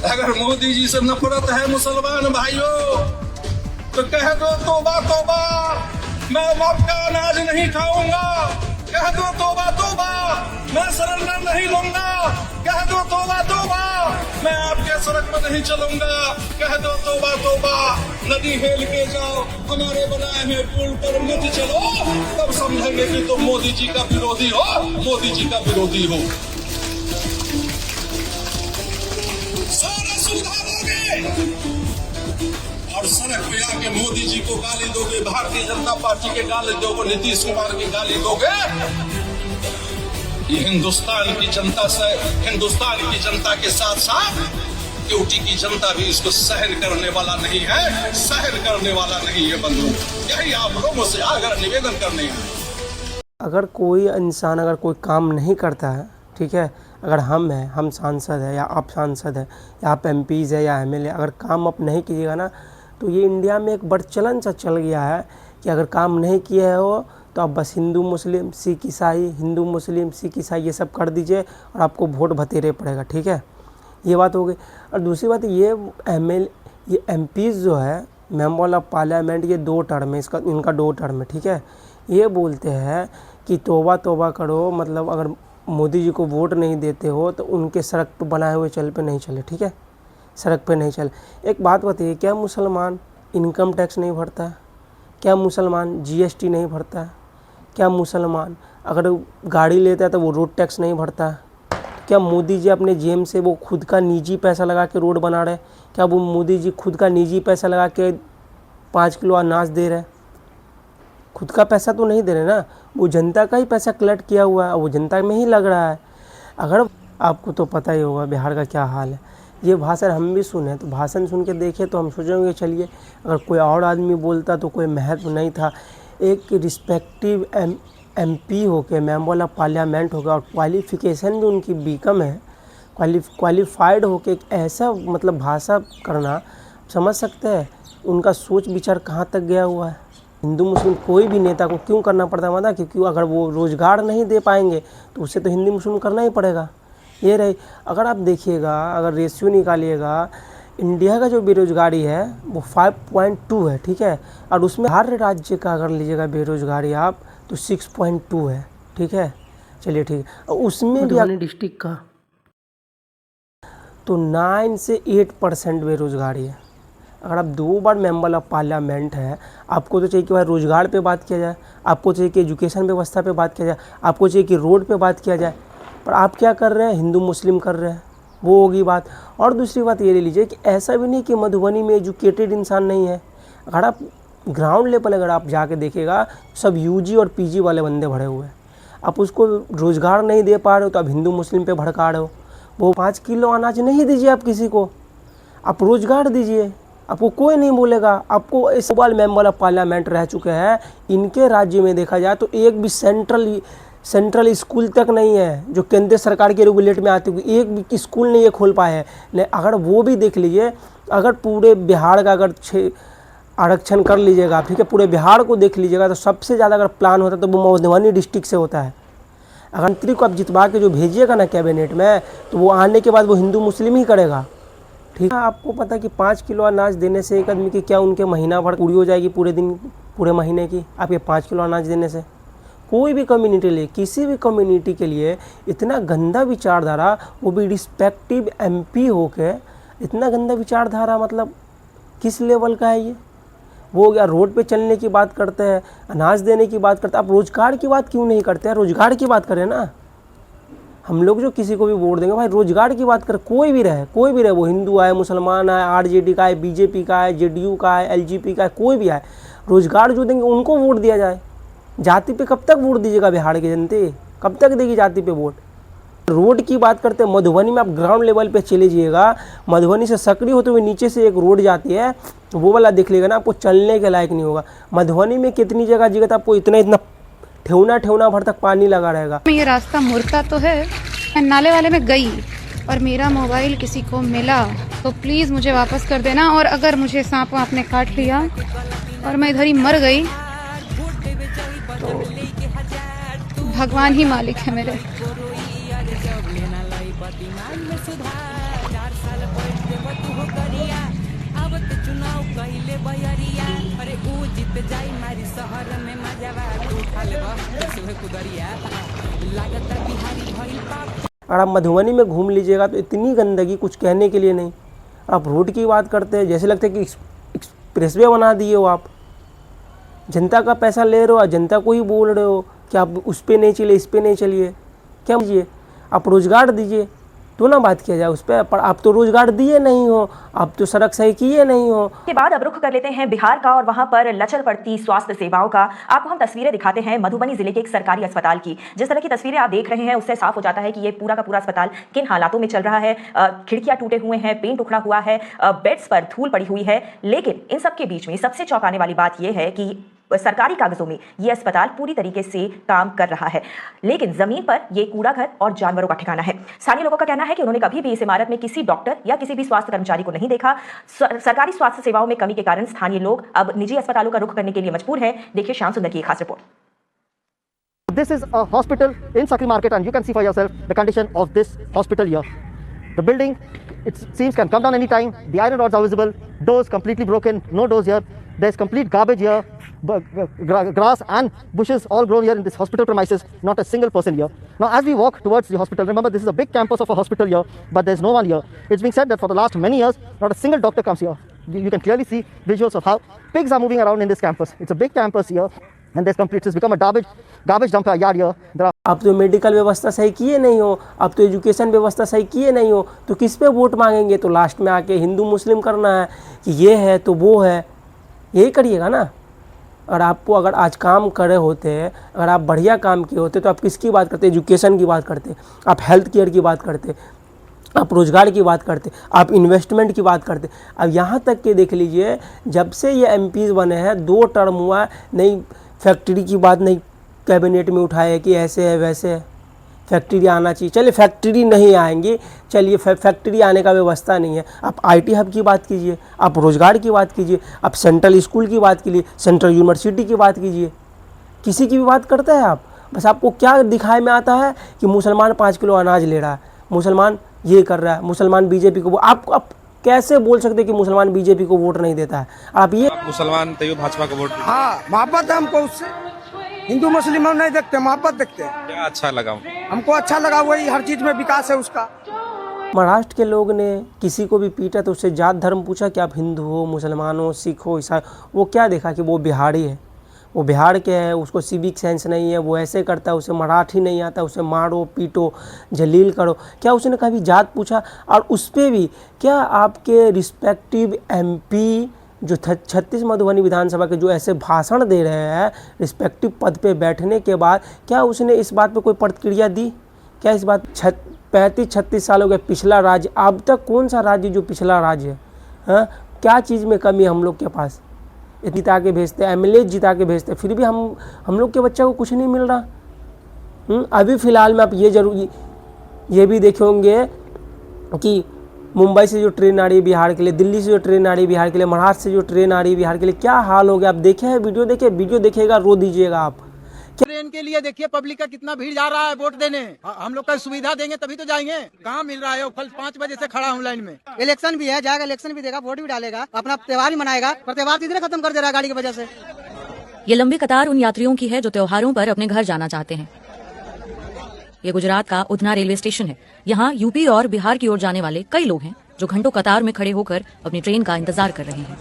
अगर मोदी जी से नफरत है मुसलमान भाइयों तो कह दो तौबा तौबा, मैं मौत का अनाज नहीं खाऊंगा। कह दो तौबा तौबा, मैं सरेंडर नहीं लूंगा। कह दो तौबा तौबा, मैं आपके सड़क पर नहीं चलूंगा। कह दो तौबा तौबा, नदी हेल के जाओ, हमारे बनाए हुए पुल पर मत चलो। तब समझेंगे कि तुम मोदी जी का विरोधी हो, मोदी जी का विरोधी हो। सारा सुविधा दोगे और सड़क पे आके मोदी जी को गाली दोगे, भारतीय जनता पार्टी के गाली दोगे, नीतीश कुमार की गाली दोगे। ये हिंदुस्तान की जनता से, हिंदुस्तान की जनता के साथ साथ यूटी की जनता भी इसको सहन करने वाला नहीं है, सहन करने वाला नहीं है बंधु। यही आप लोगों से आग्रह निवेदन करने हैं। अगर कोई इंसान अगर कोई काम नहीं करता है, ठीक है, अगर हम सांसद है या आप सांसद है या आप एमपीज़ है या एमएलए, अगर काम आप नहीं कीजिएगा ना, तो ये इंडिया में एक प्रचलन सा चल गया है कि अगर काम नहीं किए हो तो आप बस हिंदू मुस्लिम सिख ईसाई, हिंदू मुस्लिम सिख ईसाई ये सब कर दीजिए और आपको वोट भतेरे पड़ेगा। ठीक है, ये बात हो गई। और दूसरी बात ये एमपीज़ जो है, मेंबर ऑफ पार्लियामेंट, ये 2 टर्म है, इनका 2 टर्म है। ठीक है, ये बोलते हैं कि तौबा तौबा करो, मतलब अगर मोदी जी को वोट नहीं देते हो तो उनके सड़क पर बनाए हुए चल पे नहीं चले। ठीक है, सड़क पे नहीं चले। एक बात बताइए, क्या मुसलमान इनकम टैक्स नहीं भरता है? क्या मुसलमान जीएसटी नहीं भरता है? क्या मुसलमान अगर गाड़ी लेता है तो वो रोड टैक्स नहीं भरता है? क्या मोदी जी अपने जेब से वो खुद का निजी पैसा लगा के रोड बना रहे? क्या वो मोदी जी खुद का निजी पैसा लगा के 5 किलो अनाज दे रहे? खुद का पैसा तो नहीं दे रहे ना, वो जनता का ही पैसा कलेक्ट किया हुआ है, वो जनता में ही लग रहा है। अगर आपको तो पता ही होगा बिहार का क्या हाल है। ये भाषण हम भी सुने, तो भाषण सुन के देखे तो हम सोचेंगे चलिए अगर कोई और आदमी बोलता तो कोई महत्व नहीं था। एक रिस्पेक्टिव एमपी होके, मेंबर ऑफ पार्लियामेंट होगा, और क्वालिफ़िकेशन जो उनकी बीकम है, क्वालिफाइड होके एक ऐसा मतलब भाषा करना, समझ सकते हैं उनका सोच विचार कहाँ तक गया हुआ है। हिंदू मुस्लिम कोई भी नेता को क्यों करना पड़ता है माना, क्योंकि अगर वो रोज़गार नहीं दे पाएंगे तो उससे तो हिंदू मुस्लिम करना ही पड़ेगा। ये रही, अगर आप देखिएगा, अगर रेशियो निकालिएगा, इंडिया का जो बेरोज़गारी है वो 5.2 है। ठीक है, और उसमें हर राज्य का अगर लीजिएगा बेरोज़गारी आप तो 6.2 है। ठीक है, चलिए ठीक है, और उसमें भी डिस्ट्रिक्ट का तो 9 से 8% बेरोज़गारी है। अगर आप 2 बार मेंबर ऑफ पार्लियामेंट है, आपको तो चाहिए कि भाई रोज़गार पे बात किया जाए, आपको चाहिए कि एजुकेशन व्यवस्था पे बात किया जाए, आपको चाहिए कि रोड पे बात किया जाए, पर आप क्या कर रहे हैं, हिंदू मुस्लिम कर रहे हैं। वो होगी बात। और दूसरी बात ये ले लीजिए कि ऐसा भी नहीं कि मधुबनी में एजुकेटेड इंसान नहीं है। अगर आप ग्राउंड लेवल अगर आप जाके देखिएगा, सब यूजी और पीजी वाले बंदे भरे हुए हैं। आप उसको रोज़गार नहीं दे पा रहे हो तो आप हिंदू मुस्लिम पे भड़का रहे हो। वो 5 किलो अनाज नहीं दीजिए आप किसी को, आप रोज़गार दीजिए, आपको कोई नहीं बोलेगा। आपको इस बार मेंबर ऑफ पार्लियामेंट रह चुके हैं, इनके राज्य में देखा जाए तो एक भी सेंट्रल स्कूल तक नहीं है जो केंद्र सरकार के रेगुलेट में आते हुए, एक भी स्कूल नहीं ये खोल पाए हैं। अगर वो भी देख लीजिए, अगर पूरे बिहार का अगर आरक्षण कर लीजिएगा, ठीक है, पूरे बिहार को देख लीजिएगा तो सबसे ज़्यादा अगर प्लान होता है तो वो मधुबनी डिस्ट्रिक्ट से होता है। अगर मंत्री को आप जितवा के जो भेजिएगा ना कैबिनेट में, तो वो आने के बाद वो हिंदू मुस्लिम ही करेगा। ठीक है, आपको पता है कि 5 किलो अनाज देने से एक आदमी की क्या उनके महीना भर पूरी हो जाएगी, पूरे दिन पूरे महीने की, आपके 5 किलो अनाज देने से। कोई भी कम्युनिटी लिए, किसी भी कम्युनिटी के लिए इतना गंदा विचारधारा, वो भी रिस्पेक्टिव एमपी होके इतना गंदा विचारधारा, मतलब किस लेवल का है ये। वो या रोड पे चलने की बात करते हैं, अनाज देने की बात करते हैं, आप रोज़गार की बात क्यों नहीं करते हैं? रोज़गार की बात करें ना। हम लोग जो किसी को भी वोट देंगे भाई रोज़गार की बात करें, कोई भी रहे, वो हिंदू है, मुसलमान है, आरजेडी का है, बीजेपी का है, जेडीयू का है, एलजीपी का है, कोई भी है, रोज़गार जो देंगे उनको वोट दिया जाए। जाति पे कब तक वोट दीजिएगा? बिहार की जनता कब तक देगी जाति पे वोट? रोड की बात करते हैं, मधुबनी में आप ग्राउंड लेवल पे चले जाइएगा, मधुबनी से सकरी होते हुए नीचे से एक रोड जाती है, वो वाला देख लेगा ना, आपको चलने के लायक नहीं होगा। मधुबनी में कितनी जगह जगह आपको इतना ठेवना भर तक पानी लगा रहेगा। ये रास्ता मुड़ता तो है, मैं नाले वाले में गई और मेरा मोबाइल किसी को मिला तो प्लीज़ मुझे वापस कर देना। और अगर मुझे सांप आपने काट लिया और मैं इधर ही मर गई तो भगवान ही मालिक है मेरे। अगर आप मधुबनी में घूम लीजिएगा तो इतनी गंदगी कुछ कहने के लिए नहीं। आप रोड की बात करते हैं, जैसे लगता है कि एक्सप्रेसवे बना दिए हो आप। जनता का पैसा ले रहे हो और जनता को ही बोल रहे हो कि आप उस पर नहीं चलिए, इस पर नहीं चलिए। क्या दीजिए, आप रोज़गार दीजिए तो ना बात किया जाए उस पर आप तो रोज़गार दिए नहीं हो, आप तो सड़क सही किए नहीं हो। के बाद अब रुख कर लेते हैं बिहार का और वहां पर लचर पड़ती स्वास्थ्य सेवाओं का। आपको हम तस्वीरें दिखाते हैं मधुबनी जिले के एक सरकारी अस्पताल की। जिस तरह की तस्वीरें आप देख रहे हैं उससे साफ हो जाता है कि ये पूरा का पूरा अस्पताल किन हालातों में चल रहा है। खिड़कियां टूटे हुए हैं, पेंट उखड़ा हुआ है, बेड्स पर धूल पड़ी हुई है। लेकिन इन सब के बीच में सबसे चौंकाने वाली बात यह है कि सरकारी कागजों में ये अस्पताल पूरी तरीके से काम कर रहा है, लेकिन जमीन पर ये कूड़ा घर और जानवरों का ठिकाना है। स्थानीय लोगों का कहना है कि उन्होंने कभी भी इस इमारत में किसी डॉक्टर या किसी भी स्वास्थ्य कर्मचारी को नहीं देखा। सरकारी स्वास्थ्य सेवाओं में कमी के कारण स्थानीय लोग अब निजी अस्पतालों का रुख करने के लिए मजबूर हैं। देखिए श्याम सुंदर की एक खास report. This is a hospital in Sakri Market and you can see for yourself the condition of this hospital here. The building, it seems, can come down any time. The iron rods are visible, doors completely broken, no doors here. There's complete garbage here, grass and bushes all grown here in this hospital premises, not a single person here. Now as we walk towards the hospital, remember this is a big campus of a hospital here, but there's no one here. It's being said that for the last many years, not a single doctor comes here. You can clearly see visuals of how pigs are moving around in this campus. It's a big campus here. And there's complete, it's become a garbage dump yard here. There are आप तो medical व्यवस्था सही किए नहीं हो, आप तो education व्यवस्था सही किए नहीं हो, तो किस पे वोट मांगेंगे? तो लास्ट में आके हिंदू मुस्लिम करना है कि ये है तो वो है, यही करिएगा ना। और आपको अगर आज काम करे होते, अगर आप बढ़िया काम किए होते तो आप किसकी बात करते? एजुकेशन की बात करते, आप हेल्थ केयर की बात करते, आप रोज़गार की बात करते, आप इन्वेस्टमेंट की बात करते। अब यहाँ तक कि देख लीजिए, जब से ये एमपीज़ बने हैं 2 टर्म हुआ, नहीं फैक्ट्री की बात नहीं कैबिनेट में उठाए कि ऐसे है वैसे है, फैक्ट्री आना चाहिए। चलिए फैक्ट्री नहीं आएंगी, चलिए फैक्ट्री आने का व्यवस्था नहीं है। आप आईटी हब की बात कीजिए, आप रोज़गार की बात कीजिए, आप सेंट्रल स्कूल की बात कीजिए, सेंट्रल यूनिवर्सिटी की बात कीजिए। किसी की भी बात करते हैं आप? बस आपको क्या दिखाए में आता है कि मुसलमान 5 किलो अनाज ले रहा है, मुसलमान ये कर रहा है, मुसलमान बीजेपी को। आप कैसे बोल सकते कि मुसलमान बीजेपी को वोट नहीं देता है? आप ये मुसलमान तैयो भाजपा को वोट। हाँ, मोहब्बत है हमको उससे। हिंदू मुस्लिम हम नहीं देखते, मोहब्बत देखते हैं। क्या अच्छा लगा? हमको अच्छा लगा, वही हर चीज में विकास है उसका। महाराष्ट्र के लोग ने किसी को भी पीटा तो उससे जात धर्म पूछा कि आप हिंदू हो, मुसलमान हो, सिख हो, ईसाई। वो क्या देखा कि वो बिहारी है, वो बिहार के है, उसको सिविक सेंस नहीं है, वो ऐसे करता है, उसे मराठी नहीं आता, उसे मारो पीटो जलील करो। क्या उसने कभी जात पूछा? और उस पर भी क्या आपके रिस्पेक्टिव एमपी जो 36 मधुबनी विधानसभा के जो ऐसे भाषण दे रहे हैं रिस्पेक्टिव पद पे बैठने के बाद, क्या उसने इस बात पे कोई प्रतिक्रिया दी? क्या इस बात 35-36 सालों के पिछला राज्य, अब तक कौन सा राज्य जो पिछला राज्य है? हाँ, क्या चीज़ में कमी है हम लोग के पास? जिता के भेजते, एमएलए जिता के भेजते, फिर भी हम लोग के बच्चे को कुछ नहीं मिल रहा। अभी फ़िलहाल में आप ये भी देखे होंगे कि मुंबई से जो ट्रेन आ रही है बिहार के लिए, दिल्ली से जो ट्रेन आ रही है बिहार के लिए, महाराष्ट्र से जो ट्रेन आ रही है बिहार के लिए, क्या हाल हो गया? आप देखे हैं वीडियो देखिएगा, रो दीजिएगा आप। ट्रेन के लिए देखिए पब्लिक का कितना भीड़ जा रहा है वोट देने। हम लोग का सुविधा देंगे तभी तो जाएंगे। कहाँ मिल रहा है? कल 5 बजे से खड़ा हूँ लाइन में। इलेक्शन भी है, जाएगा इलेक्शन भी देगा, वोट भी डालेगा, अपना त्योहार भी मनाएगा, पर त्योहार कितने खत्म कर दे रहा है गाड़ी की वजह से। ये लंबी कतार उन यात्रियों की है जो त्योहारों पर अपने घर जाना चाहते हैं। ये गुजरात का उधना रेलवे स्टेशन है। यहाँ यूपी और बिहार की ओर जाने वाले कई लोग हैं जो घंटों कतार में खड़े होकर अपनी ट्रेन का इंतजार कर रहे हैं।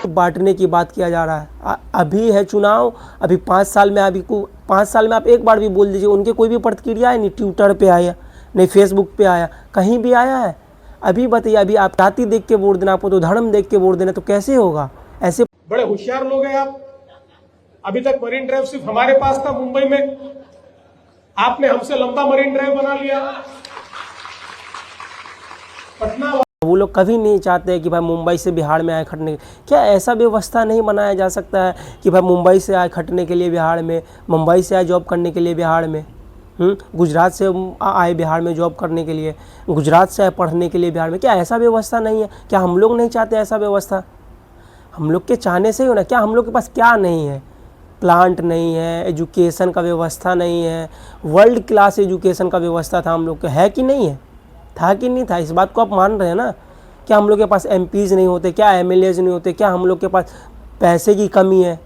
बांटने की बात किया जा रहा है। अभी है चुनाव, अभी 5 साल में आप एक बार भी बोल दीजिए उनके कोई भी प्रतिक्रिया है? नहीं ट्विटर पे आया, नहीं फेसबुक पे आया, कहीं भी आया है? अभी बताइए, अभी आप जाति देख के वोट देना, आपको तो धर्म देख के वोट देना, तो कैसे होगा? ऐसे बड़े होशियार लोग हैं आप। अभी तक मरीन ड्राइव सिर्फ हमारे पास था मुंबई में, आपने हमसे लंबा मरीन ड्राइव बना लिया। पटना वो लोग कभी नहीं चाहते कि भाई मुंबई से बिहार में आए खटने। क्या ऐसा व्यवस्था नहीं बनाया जा सकता है कि भाई मुंबई से आए खटने के लिए बिहार में, मुंबई से आए जॉब करने के लिए बिहार में? गुजरात से आए बिहार में जॉब करने के लिए, गुजरात से आए पढ़ने के लिए बिहार में। क्या ऐसा व्यवस्था नहीं है? क्या हम लोग नहीं चाहते ऐसा व्यवस्था? हम लोग के चाहने से ही हो ना। क्या हम लोग के पास क्या नहीं है? प्लांट नहीं है, एजुकेशन का व्यवस्था नहीं है, वर्ल्ड क्लास एजुकेशन का व्यवस्था था हम लोग के, है कि नहीं है? था कि नहीं था? इस बात को आप मान रहे हैं ना? क्या हम लोग के पास एमपीज़ नहीं होते? क्या एमएलएज नहीं होते? क्या हम लोग के पास पैसे की कमी है?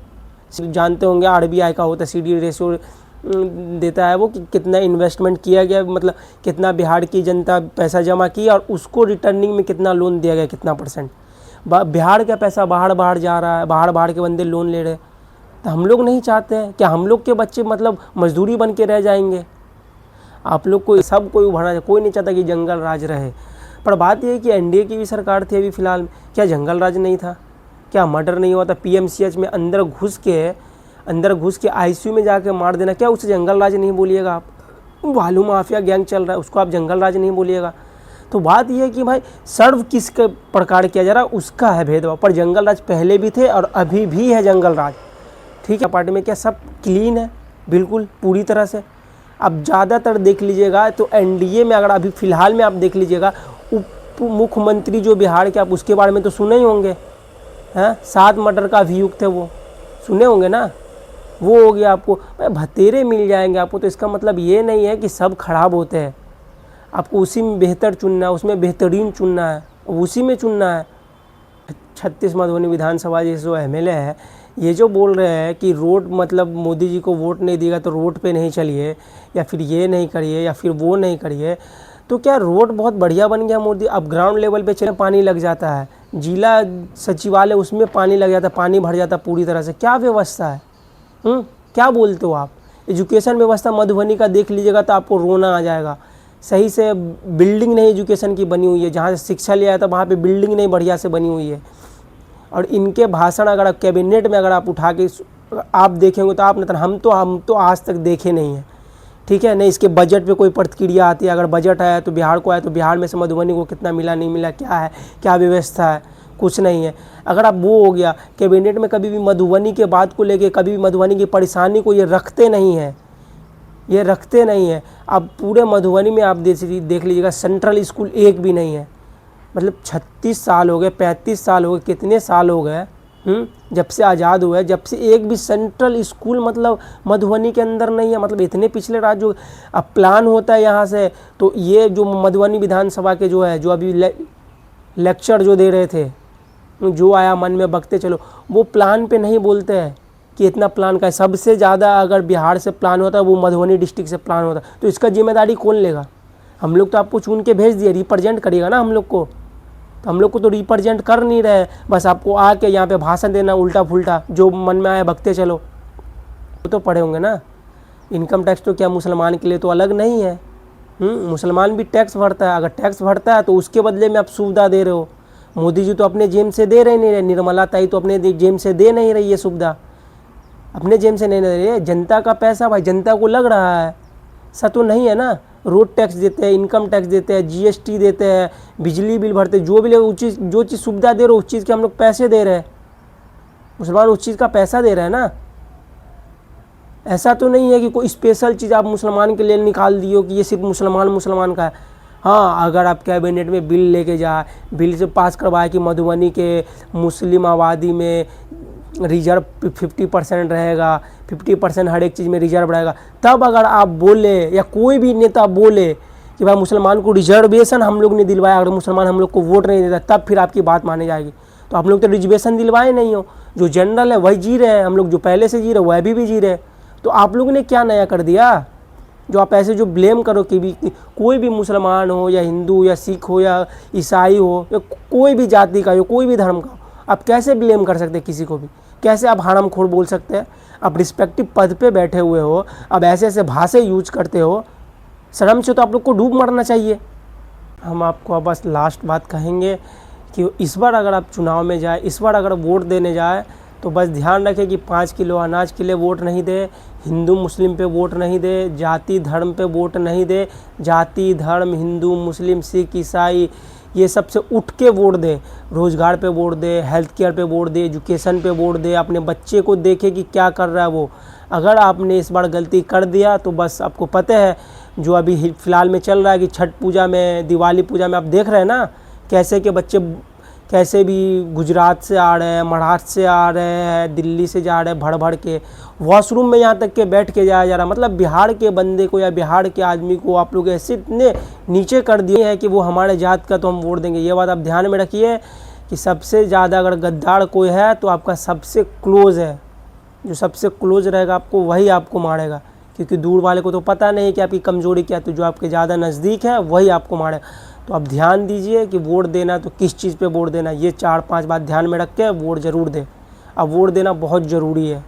जानते होंगे आरबीआई का होता है CD रेशियो देता है वो कि कितना इन्वेस्टमेंट किया गया, मतलब कितना बिहार की जनता पैसा जमा की और उसको रिटर्निंग में कितना लोन दिया गया, कितना परसेंट। बिहार का पैसा बाहर जा रहा है, बाहर के बंदे लोन ले रहे। तो हम लोग नहीं चाहते हैं? क्या हम लोग के बच्चे मतलब मजदूरी बन के रह जाएंगे? आप लोग को सब कोई उभरना, कोई नहीं चाहता कि जंगल राज रहे। पर बात यह है कि एनडीए की भी सरकार थी अभी फ़िलहाल में, क्या जंगल राज नहीं था? क्या मर्डर नहीं हुआ था? PMCH में अंदर घुस के ICU में जाके मार देना, क्या उसे जंगल राज नहीं बोलिएगा आप? बालू माफिया गैंग चल रहा है, उसको आप जंगल राज नहीं बोलिएगा? तो बात यह है कि भाई सर्व किस प्रकार किया जा रहा है उसका है भेदभाव। पर जंगल राज पहले भी थे और अभी भी है जंगल राज, ठीक है? पार्टी में क्या सब क्लीन है? बिल्कुल पूरी तरह से। अब ज़्यादातर देख लीजिएगा तो एनडीए में, अगर अभी फ़िलहाल में आप देख लीजिएगा, उप मुख्यमंत्री जो बिहार के, आप उसके बारे में तो सुने ही होंगे, हैं? 7 मर्डर का अभियुक्त है, वो सुने होंगे ना? वो हो गया। आपको भतेरे मिल जाएंगे आपको, तो इसका मतलब ये नहीं है कि सब खराब होते हैं। आपको उसी में बेहतर चुनना है, उसमें बेहतरीन चुनना है, उसी में चुनना है। 36 मधुबनी विधानसभा जैसे जो MLA है, ये जो बोल रहे हैं कि रोड मतलब मोदी जी को वोट नहीं देगा तो रोड पे नहीं चलिए, या फिर ये नहीं करिए, या फिर वो नहीं करिए, तो क्या रोड बहुत बढ़िया बन गया मोदी? अब ग्राउंड लेवल पे चले पानी लग जाता है, जिला सचिवालय उसमें पानी लग जाता है, पानी भर जाता है पूरी तरह से। क्या व्यवस्था है? क्या बोलते हो आप? एजुकेशन व्यवस्था मधुबनी का देख लीजिएगा तो आपको रोना आ जाएगा। सही से बिल्डिंग नहीं एजुकेशन की बनी हुई है, जहाँ से शिक्षा लिया था वहाँ पे बिल्डिंग नहीं बढ़िया से बनी हुई है। और इनके भाषण अगर आप कैबिनेट में अगर आप उठा के आप देखेंगे तो आप हम तो आज तक देखे नहीं हैं, ठीक है? नहीं इसके बजट पे कोई प्रतिक्रिया आती है, अगर बजट आया तो बिहार को आया तो बिहार में से मधुबनी को कितना मिला, नहीं मिला, क्या है, क्या व्यवस्था है, कुछ नहीं है। अगर आप वो हो गया कैबिनेट में, कभी भी मधुबनी के बात को लेके, कभी भी मधुबनी की परेशानी को ये रखते नहीं हैं, ये रखते नहीं हैं। अब पूरे मधुबनी में आप देख लीजिएगा सेंट्रल स्कूल एक भी नहीं है। मतलब 36 साल हो गए, 35 साल हो गए, कितने साल हो गए जब से आज़ाद हुआ है, जब से एक भी सेंट्रल स्कूल मतलब मधुबनी के अंदर नहीं है। मतलब इतने पिछले राज्य। अब प्लान होता है यहाँ से, तो ये जो मधुबनी विधानसभा के जो है, जो अभी लेक्चर जो दे रहे थे, जो आया मन में बकते चलो, वो प्लान पे नहीं बोलते हैं कि इतना प्लान का है। सबसे ज़्यादा अगर बिहार से प्लान होता है वो मधुबनी डिस्ट्रिक्ट से प्लान होता है, तो इसका जिम्मेदारी कौन लेगा? हम लोग तो आपको चुन के भेज दिए, रिप्रेजेंट करिएगा ना हम लोग को। तो हम लोग को तो रिप्रेजेंट कर नहीं रहे, बस आपको आके यहाँ पे भाषण देना उल्टा फुल्टा, जो मन में आया बकते चलो। वो तो पढ़े होंगे ना। इनकम टैक्स तो क्या मुसलमान के लिए तो अलग नहीं है? मुसलमान भी टैक्स भरता है। अगर टैक्स भरता है तो उसके बदले में आप सुविधा दे रहे हो। मोदी जी तो अपने जेब से दे रहे नहीं रहे, निर्मला ताई तो अपने जेब से दे नहीं रही है सुविधा, अपने जेब से नहीं दे रही है। जनता का पैसा भाई जनता को लग रहा है, ऐसा तो नहीं है ना। रोड टैक्स देते हैं, इनकम टैक्स देते हैं, GST देते हैं, बिजली बिल भरते हैं, जो भी जो चीज़ सुविधा दे रहे हो उस चीज़ के हम लोग पैसे दे रहे हैं। मुसलमान उस चीज़ का पैसा दे रहे हैं ना। ऐसा तो नहीं है कि कोई स्पेशल चीज़ आप मुसलमान के लिए निकाल दियो कि ये सिर्फ मुसलमान का है। हाँ, अगर आप कैबिनेट में बिल लेके जाए, बिल से पास करवाए कि मधुबनी के मुस्लिम आबादी में रिजर्व 50% रहेगा, 50% हर एक चीज़ में रिजर्व रहेगा, तब अगर आप बोले या कोई भी नेता बोले कि भाई मुसलमान को रिजर्वेशन हम लोग ने दिलवाया, अगर मुसलमान हम लोग को वोट नहीं देता, तब फिर आपकी बात मानी जाएगी। तो हम लोग तो रिजर्वेशन दिलवाए नहीं हो, जो जनरल है वही जी रहे हैं, हम लोग जो पहले से जी रहे वह भी जी रहे। तो आप लोग ने क्या नया कर दिया जो आप ऐसे जो ब्लेम करो कि भी कोई भी मुसलमान हो या हिंदू या सिख हो या ईसाई हो या कोई भी जाति का हो, कोई भी धर्म का हो, आप कैसे ब्लेम कर सकते हैं किसी को भी? कैसे आप हरामखोर बोल सकते हैं? आप रिस्पेक्टिव पद पे बैठे हुए हो, अब ऐसे ऐसे भाषा यूज करते हो, शर्म से तो आप लोग को डूब मरना चाहिए। हम आपको अब बस लास्ट बात कहेंगे कि इस बार अगर आप चुनाव में जाए, इस बार अगर वोट देने जाए, तो बस ध्यान रखें कि 5 किलो अनाज के लिए वोट नहीं दे, हिंदू मुस्लिम पे वोट नहीं दे, जाति धर्म पे वोट नहीं दे। जाति धर्म हिंदू मुस्लिम सिख ईसाई ये सबसे उठ के वोट दे। रोज़गार पे वोट दे, हेल्थ केयर पे वोट दे, एजुकेशन पे वोट दे, अपने बच्चे को देखे कि क्या कर रहा है वो। अगर आपने इस बार गलती कर दिया तो बस आपको पता है जो अभी फ़िलहाल में चल रहा है कि छठ पूजा में, दिवाली पूजा में आप देख रहे हैं ना कैसे के बच्चे कैसे भी गुजरात से आ रहे हैं, महाराष्ट्र से आ रहे हैं, दिल्ली से जा रहे हैं, भर भर के वॉशरूम में यहाँ तक के बैठ के जाया जा रहा। मतलब बिहार के बंदे को या बिहार के आदमी को आप लोग ऐसे इतने नीचे कर दिए हैं कि वो हमारे जात का तो हम वोट देंगे। ये बात आप ध्यान में रखिए कि सबसे ज़्यादा अगर गद्दार कोई है तो आपका सबसे क्लोज़ है, जो सबसे क्लोज़ रहेगा आपको वही आपको मारेगा, क्योंकि दूर वाले को तो पता नहीं कि आपकी कमज़ोरी क्या है, तो जो आपके ज़्यादा नज़दीक है वही आपको मारेगा। तो आप ध्यान दीजिए कि वोट देना तो किस चीज़ पे वोट देना, ये 4-5 बात ध्यान में रख के वोट ज़रूर दें। अब वोट देना बहुत ज़रूरी है।